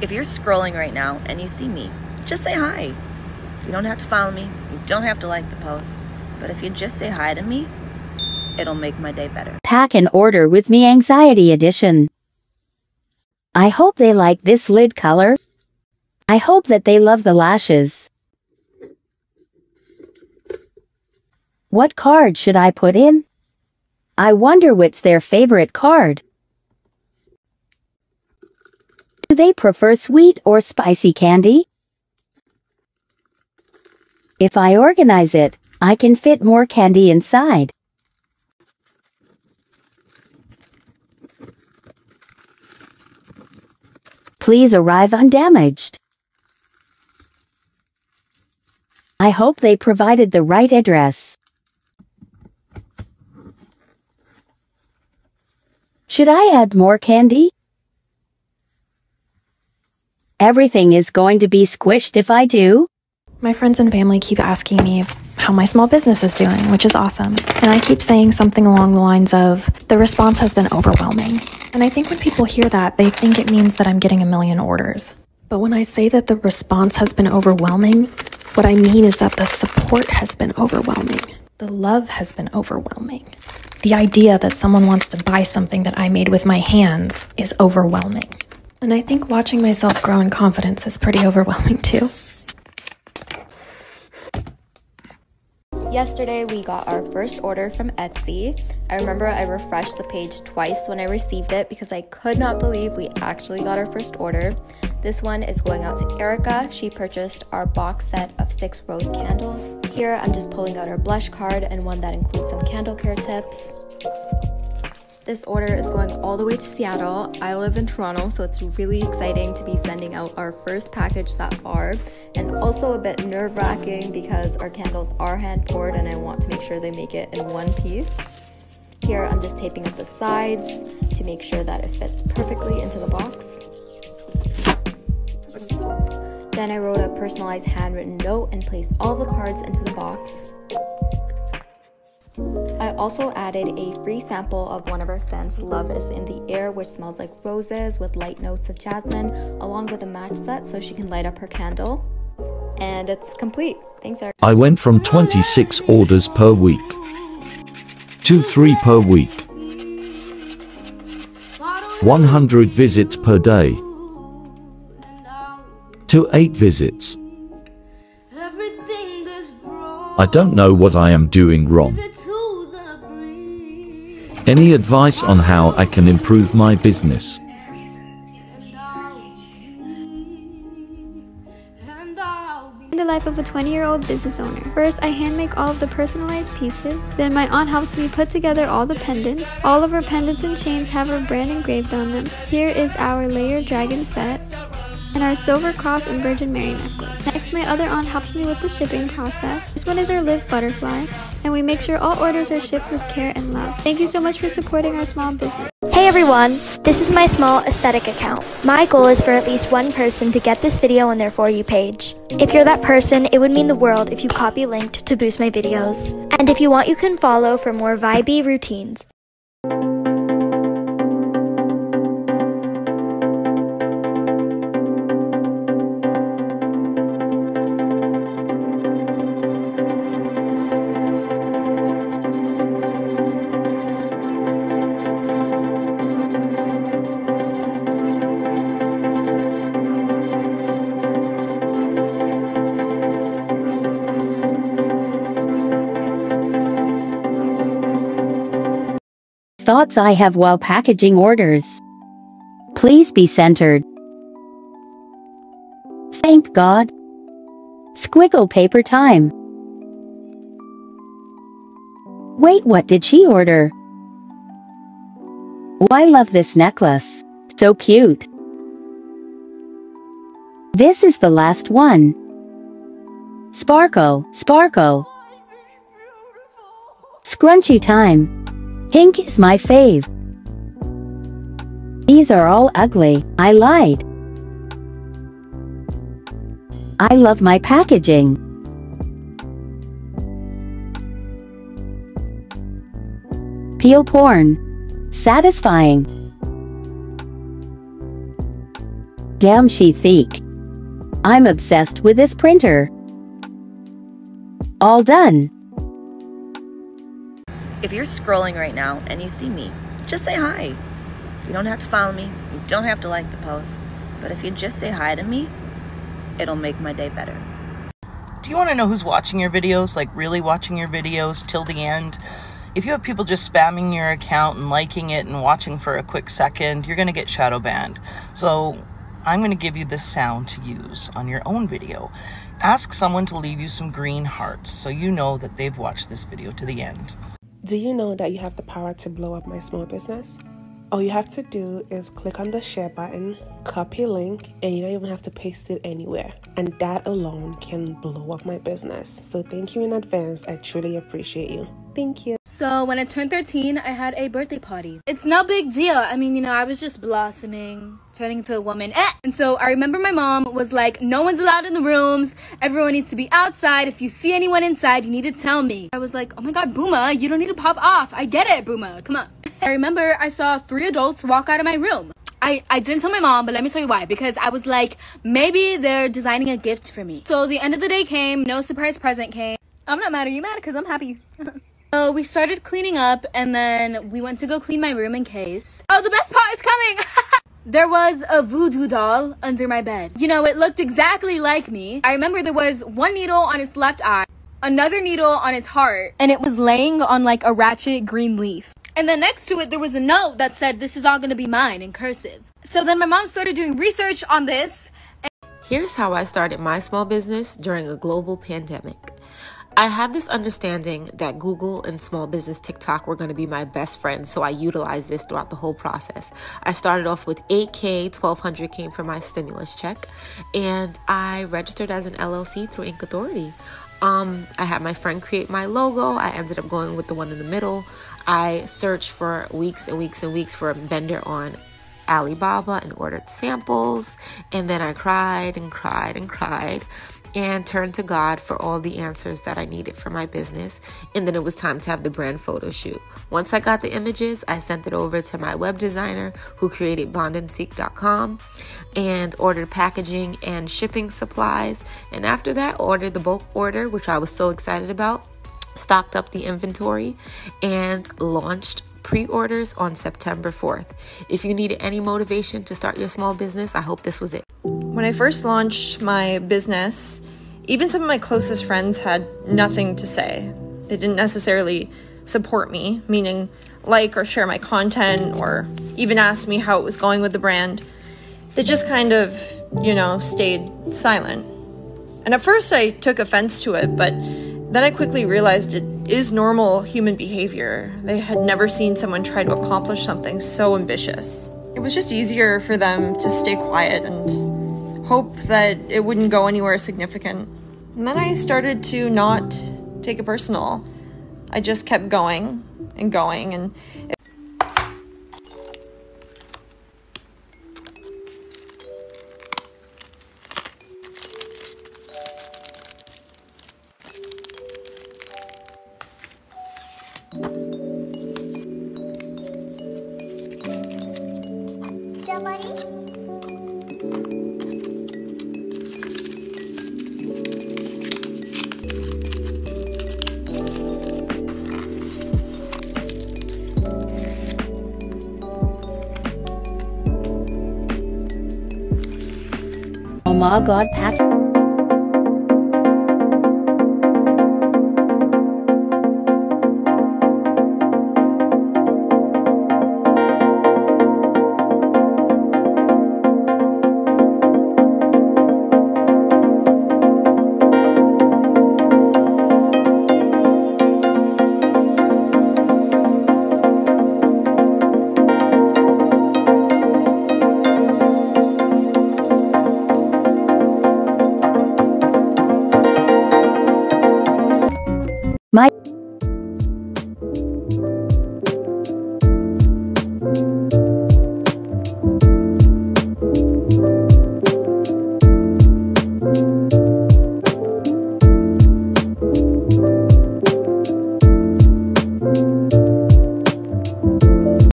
If you're scrolling right now and you see me, just say hi. You don't have to follow me. You don't have to like the post. But if you just say hi to me, it'll make my day better. Pack and order with me Anxiety Edition. I hope they like this lid color. I hope that they love the lashes. What card should I put in? I wonder what's their favorite card. Do they prefer sweet or spicy candy? If I organize it, I can fit more candy inside. Please arrive undamaged. I hope they provided the right address. Should I add more candy? Everything is going to be squished if I do. My friends and family keep asking me how my small business is doing, which is awesome. And I keep saying something along the lines of, the response has been overwhelming. And I think when people hear that, they think it means that I'm getting 1 million orders. But when I say that the response has been overwhelming, what I mean is that the support has been overwhelming. The love has been overwhelming. The idea that someone wants to buy something that I made with my hands is overwhelming. And I think watching myself grow in confidence is pretty overwhelming too. Yesterday, we got our first order from Etsy. I remember I refreshed the page twice when I received it because I could not believe we actually got our first order. This one is going out to Erica. She purchased our box set of 6 rose candles. Here, I'm just pulling out our blush card and one that includes some candle care tips. This order is going all the way to Seattle. I live in Toronto, so it's really exciting to be sending out our first package that far, and also a bit nerve-wracking because our candles are hand-poured and I want to make sure they make it in one piece. Here, I'm just taping up the sides to make sure that it fits perfectly into the box. Then I wrote a personalized handwritten note and placed all the cards into the box. I also added a free sample of one of our scents, Love is in the Air, which smells like roses with light notes of jasmine, along with a match set so she can light up her candle. And it's complete. Thanks, Eric. I went from 26 orders per week to 3 per week. 100 visits per day to 8 visits. I don't know what I am doing wrong. Any advice on how I can improve my business? In the life of a 20-year-old business owner. First, I hand make all of the personalized pieces. Then my aunt helps me put together all the pendants. All of our pendants and chains have our brand engraved on them. Here is our layered dragon set and our silver cross and Virgin Mary necklace. Next, my other aunt helps me with the shipping process. This one is our live butterfly, and we make sure all orders are shipped with care and love. Thank you so much for supporting our small business. Hey everyone, this is my small aesthetic account. My goal is for at least one person to get this video on their For You page. If you're that person, it would mean the world if you copy linked to boost my videos. And if you want, you can follow for more vibey routines. Thoughts I have while packaging orders. Please be centered. Thank God. Squiggle paper time. Wait, what did she order? Oh, I love this necklace. So cute. This is the last one. Sparkle, sparkle. Scrunchy time. Pink is my fave. These are all ugly. I lied. I love my packaging. Peel porn. Satisfying. Damn, she thick. I'm obsessed with this printer. All done. If you're scrolling right now and you see me, just say hi. You don't have to follow me. You don't have to like the post. But if you just say hi to me, it'll make my day better. Do you want to know who's watching your videos, like really watching your videos till the end? If you have people just spamming your account and liking it and watching for a quick second, you're going to get shadow banned. So I'm going to give you this sound to use on your own video. Ask someone to leave you some green hearts so you know that they've watched this video to the end. Do you know that you have the power to blow up my small business? All you have to do is click on the share button, copy link, and you don't even have to paste it anywhere. And that alone can blow up my business. So thank you in advance. I truly appreciate you. Thank you. So when I turned 13, I had a birthday party. It's no big deal. I mean, I was just blossoming, turning into a woman. And so I remember my mom was like, no one's allowed in the rooms. Everyone needs to be outside. If you see anyone inside, you need to tell me. I was like, oh my God, Booma, you don't need to pop off. I get it, Booma, come on. I remember I saw 3 adults walk out of my room. I didn't tell my mom, but let me tell you why. Because I was like, maybe they're designing a gift for me. So the end of the day came, no surprise present came. I'm not mad. Are you mad? Because I'm happy. So we started cleaning up, and then we went to go clean my room in case. Oh, the best part is coming! There was a voodoo doll under my bed. It looked exactly like me. I remember there was one needle on its left eye, another needle on its heart, and it was laying on like a ratchet green leaf. And then next to it, there was a note that said, this is all gonna be mine in cursive. So then my mom started doing research on this. Here's how I started my small business during a global pandemic. I had this understanding that Google and small business TikTok were going to be my best friends, so I utilized this throughout the whole process. I started off with $8K, $1,200 came from my stimulus check, and I registered as an LLC through Inc. Authority. I had my friend create my logo. I ended up going with the one in the middle. I searched for weeks and weeks and weeks for a vendor on Alibaba and ordered samples, and then I cried and cried and cried and turned to God for all the answers that I needed for my business. And then it was time to have the brand photo shoot. Once I got the images, I sent it over to my web designer who created bondandseek.com and ordered packaging and shipping supplies. And after that, ordered the bulk order, which I was so excited about, stocked up the inventory, and launched pre-orders on September 4th. If you needed any motivation to start your small business, I hope this was it. When I first launched my business, even some of my closest friends had nothing to say. They didn't necessarily support me, meaning like or share my content or even ask me how it was going with the brand. They just kind of, stayed silent. And at first I took offense to it, but then I quickly realized it is normal human behavior. They had never seen someone try to accomplish something so ambitious. It was just easier for them to stay quiet and hope that it wouldn't go anywhere significant. And then I started to not take it personal. I just kept going and going, and Oh my God, Pat.